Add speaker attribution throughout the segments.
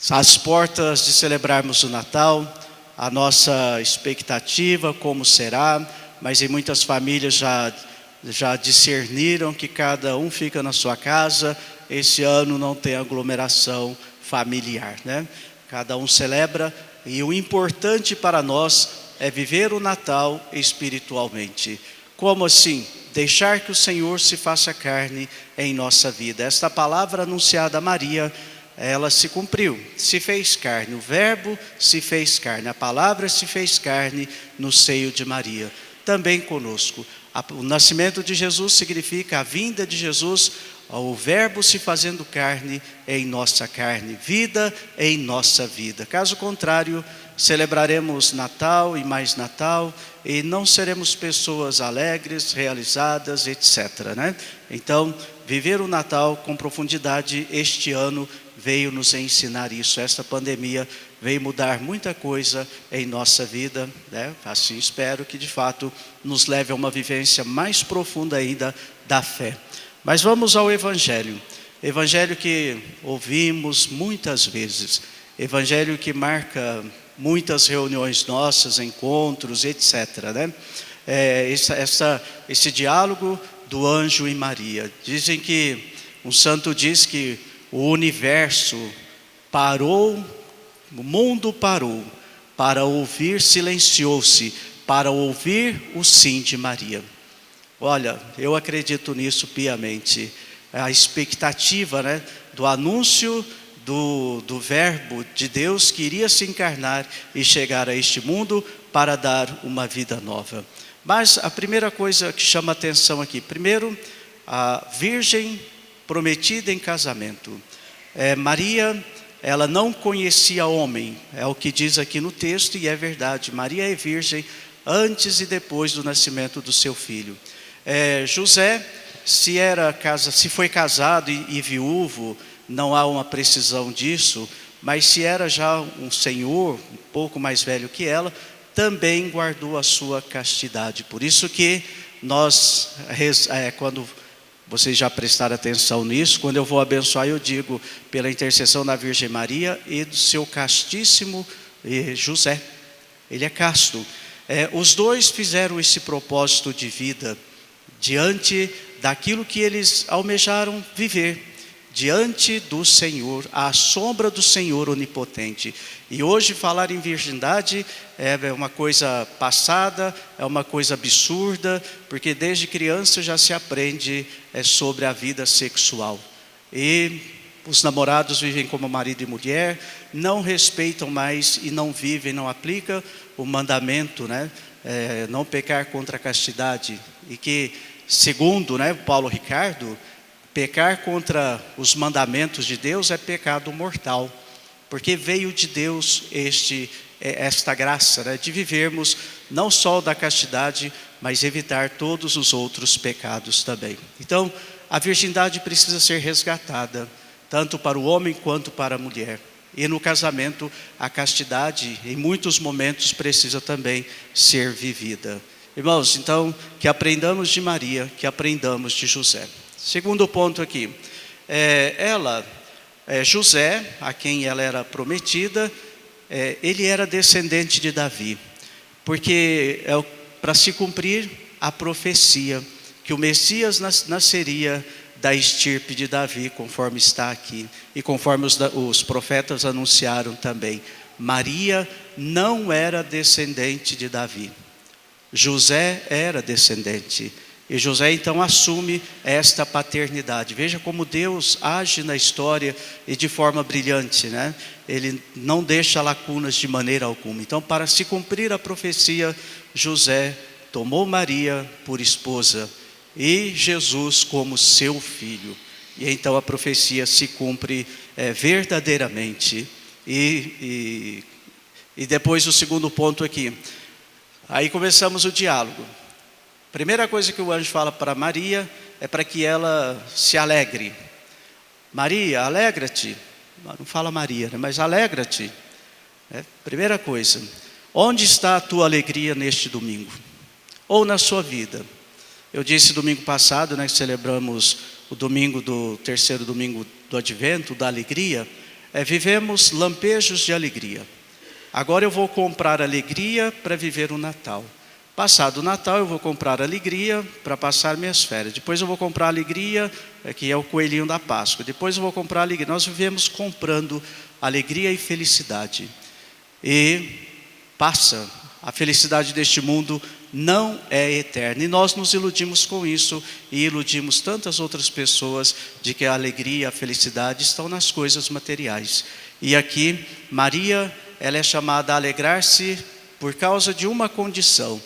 Speaker 1: Às portas de celebrarmos o Natal, a nossa expectativa, como será, mas em muitas famílias já discerniram que cada um fica na sua casa. Esse ano não tem aglomeração familiar, né? Cada um celebra, e o importante para nós é viver o Natal espiritualmente. Como assim? Deixar que o Senhor se faça carne em nossa vida. Esta palavra anunciada a Maria, ela se cumpriu, se fez carne, o verbo se fez carne, a palavra se fez carne no seio de Maria, também conosco. O nascimento de Jesus significa a vinda de Jesus, o verbo se fazendo carne em nossa carne, vida em nossa vida. Caso contrário, celebraremos Natal e mais Natal e não seremos pessoas alegres, realizadas, etc., né? Então, viver o Natal com profundidade este ano veio nos ensinar isso. Esta pandemia veio mudar muita coisa em nossa vida, né? Assim espero que de fato nos leve a uma vivência mais profunda ainda da fé. Mas vamos ao Evangelho. Evangelho que ouvimos muitas vezes. Evangelho que marca muitas reuniões nossas, encontros, etc., né? Esse diálogo do anjo e Maria. Dizem que, um santo diz que o universo parou, o mundo parou, para ouvir, silenciou-se, para ouvir o sim de Maria. Olha, eu acredito nisso piamente. A expectativa, né, do anúncio do verbo de Deus que iria se encarnar e chegar a este mundo para dar uma vida nova. Mas a primeira coisa que chama atenção aqui, primeiro, a virgem prometida em casamento. Maria, ela não conhecia homem, é o que diz aqui no texto, e é verdade. Maria é virgem antes e depois do nascimento do seu filho. José, se foi casado e viúvo, não há uma precisão disso, mas se era já um senhor, um pouco mais velho que ela, também guardou a sua castidade. Por isso que nós, quando vocês já prestaram atenção nisso, quando eu vou abençoar, eu digo pela intercessão da Virgem Maria e do seu castíssimo José. Ele é casto. Os dois fizeram esse propósito de vida diante daquilo que eles almejaram viver, diante do Senhor, à sombra do Senhor onipotente. E hoje falar em virgindade é uma coisa passada, é uma coisa absurda, porque desde criança já se aprende sobre a vida sexual. E os namorados vivem como marido e mulher, não respeitam mais e não vivem, não aplicam o mandamento, né? Não pecar contra a castidade. E que, segundo, né, Paulo Ricardo, pecar contra os mandamentos de Deus é pecado mortal, porque veio de Deus esta graça, né, de vivermos não só da castidade, mas evitar todos os outros pecados também. Então, a virgindade precisa ser resgatada, tanto para o homem quanto para a mulher. E no casamento, a castidade, em muitos momentos, precisa também ser vivida. Irmãos, então, que aprendamos de Maria, que aprendamos de José. Segundo ponto aqui, José, a quem ela era prometida, ele era descendente de Davi, porque para se cumprir a profecia, que o Messias nasceria da estirpe de Davi, conforme está aqui, e conforme os profetas anunciaram também. Maria não era descendente de Davi, José era descendente. E José então assume esta paternidade. Veja como Deus age na história e de forma brilhante, né? Ele não deixa lacunas de maneira alguma. Então, para se cumprir a profecia, José tomou Maria por esposa e Jesus como seu filho. E então a profecia se cumpre verdadeiramente. E depois o segundo ponto aqui. Aí começamos o diálogo. Primeira coisa que o anjo fala para Maria é para que ela se alegre. Maria, alegra-te. Não fala Maria, né? Mas alegra-te. Primeira coisa. Onde está a tua alegria neste domingo? Ou na sua vida? Eu disse domingo passado, né, que celebramos o domingo terceiro domingo do Advento, da alegria. vivemos lampejos de alegria. Agora eu vou comprar alegria para viver o Natal. Passado o Natal eu vou comprar alegria para passar minhas férias. Depois eu vou comprar alegria, que é o coelhinho da Páscoa. Depois eu vou comprar alegria. Nós vivemos comprando alegria e felicidade. E passa. A felicidade deste mundo não é eterna. E nós nos iludimos com isso e iludimos tantas outras pessoas de que a alegria e a felicidade estão nas coisas materiais. E aqui Maria, ela é chamada a alegrar-se por causa de uma condição,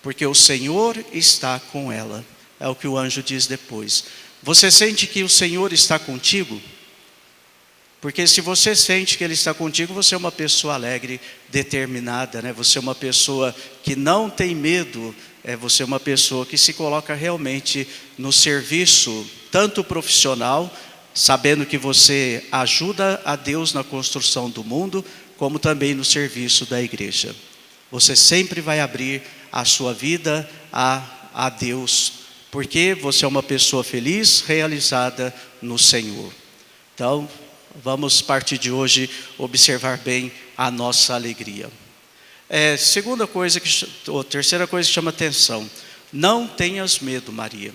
Speaker 1: porque o Senhor está com ela. É o que o anjo diz depois. Você sente que o Senhor está contigo? Porque se você sente que Ele está contigo, você é uma pessoa alegre, determinada, né? Você é uma pessoa que não tem medo, você é uma pessoa que se coloca realmente no serviço, tanto profissional, sabendo que você ajuda a Deus na construção do mundo, como também no serviço da igreja. Você sempre vai abrir a sua vida a Deus, porque você é uma pessoa feliz, realizada no Senhor. Então, vamos, a partir de hoje, observar bem a nossa alegria. Terceira coisa que chama atenção: não tenhas medo, Maria.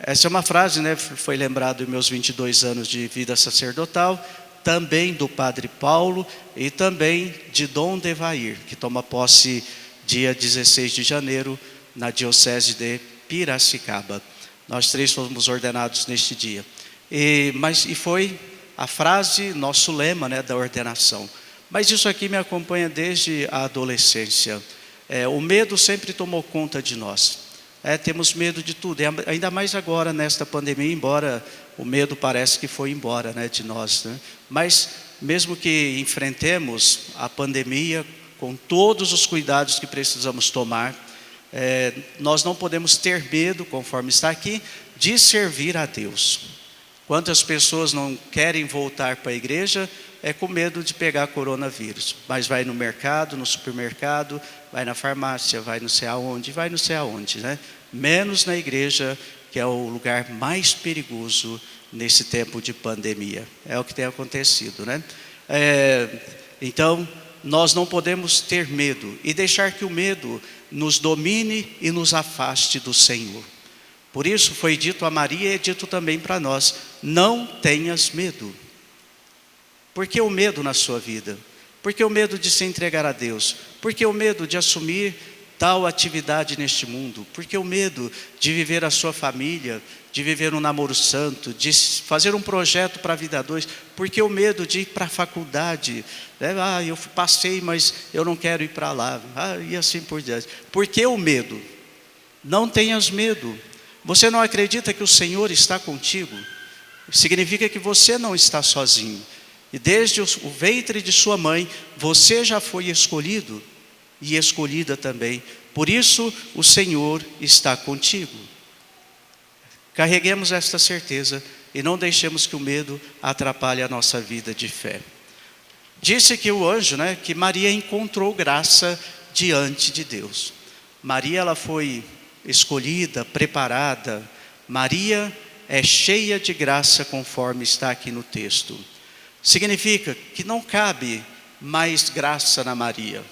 Speaker 1: Essa é uma frase, né? Foi lembrado em meus 22 anos de vida sacerdotal, também do Padre Paulo e também de Dom Devair, que toma posse dia 16 de janeiro na Diocese de Piracicaba. Nós três fomos ordenados neste dia. E foi a frase, nosso lema, né, da ordenação. Mas isso aqui me acompanha desde a adolescência. O medo sempre tomou conta de nós. Temos medo de tudo, ainda mais agora nesta pandemia, embora o medo parece que foi embora, né, de nós, né? Mas mesmo que enfrentemos a pandemia com todos os cuidados que precisamos tomar, nós não podemos ter medo, conforme está aqui, de servir a Deus. Quantas pessoas não querem voltar para a igreja com medo de pegar coronavírus, mas vai no mercado, no supermercado, vai na farmácia, vai não sei aonde, né? Menos na igreja, que é o lugar mais perigoso nesse tempo de pandemia. É o que tem acontecido, né? Então, nós não podemos ter medo e deixar que o medo nos domine e nos afaste do Senhor. Por isso foi dito a Maria e é dito também para nós: não tenhas medo. Por que o medo na sua vida? Por que o medo de se entregar a Deus? Por que o medo de assumir tal atividade neste mundo? Por que o medo de viver a sua família, de viver um namoro santo, de fazer um projeto para a vida a dois? Por que o medo de ir para a faculdade? Eu passei, mas eu não quero ir para lá. E assim por diante. Por que o medo? Não tenhas medo. Você não acredita que o Senhor está contigo? Significa que você não está sozinho. E desde o ventre de sua mãe, você já foi escolhido e escolhida também. Por isso, o Senhor está contigo. Carreguemos esta certeza e não deixemos que o medo atrapalhe a nossa vida de fé. Disse que o anjo, né, que Maria encontrou graça diante de Deus. Maria, ela foi escolhida, preparada. Maria é cheia de graça, conforme está aqui no texto. Significa que não cabe mais graça na Maria.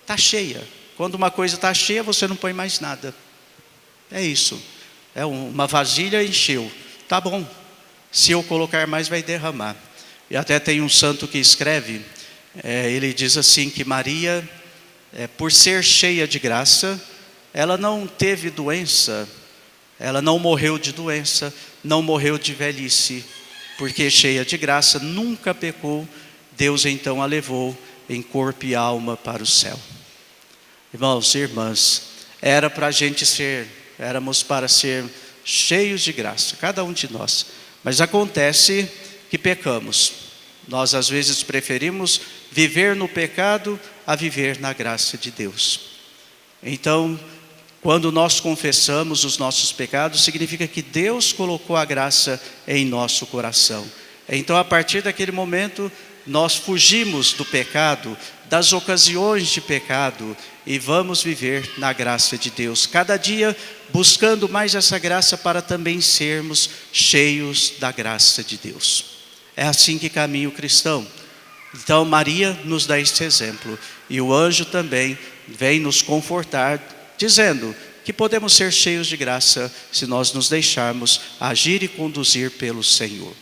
Speaker 1: Está cheia. Quando uma coisa está cheia, você não põe mais nada. É isso. Uma vasilha encheu. Tá bom. Se eu colocar mais, vai derramar. E até tem um santo que escreve, ele diz assim que Maria, por ser cheia de graça, ela não teve doença, ela não morreu de doença, não morreu de velhice, porque cheia de graça, nunca pecou. Deus então a levou em corpo e alma para o céu. Irmãos e irmãs, éramos para ser cheios de graça, cada um de nós. Mas acontece que pecamos. Nós às vezes preferimos viver no pecado a viver na graça de Deus. Então, quando nós confessamos os nossos pecados, significa que Deus colocou a graça em nosso coração. Então, a partir daquele momento, nós fugimos do pecado, das ocasiões de pecado, e vamos viver na graça de Deus. Cada dia buscando mais essa graça para também sermos cheios da graça de Deus. É assim que caminha o cristão. Então Maria nos dá esse exemplo. E o anjo também vem nos confortar, dizendo que podemos ser cheios de graça se nós nos deixarmos agir e conduzir pelo Senhor.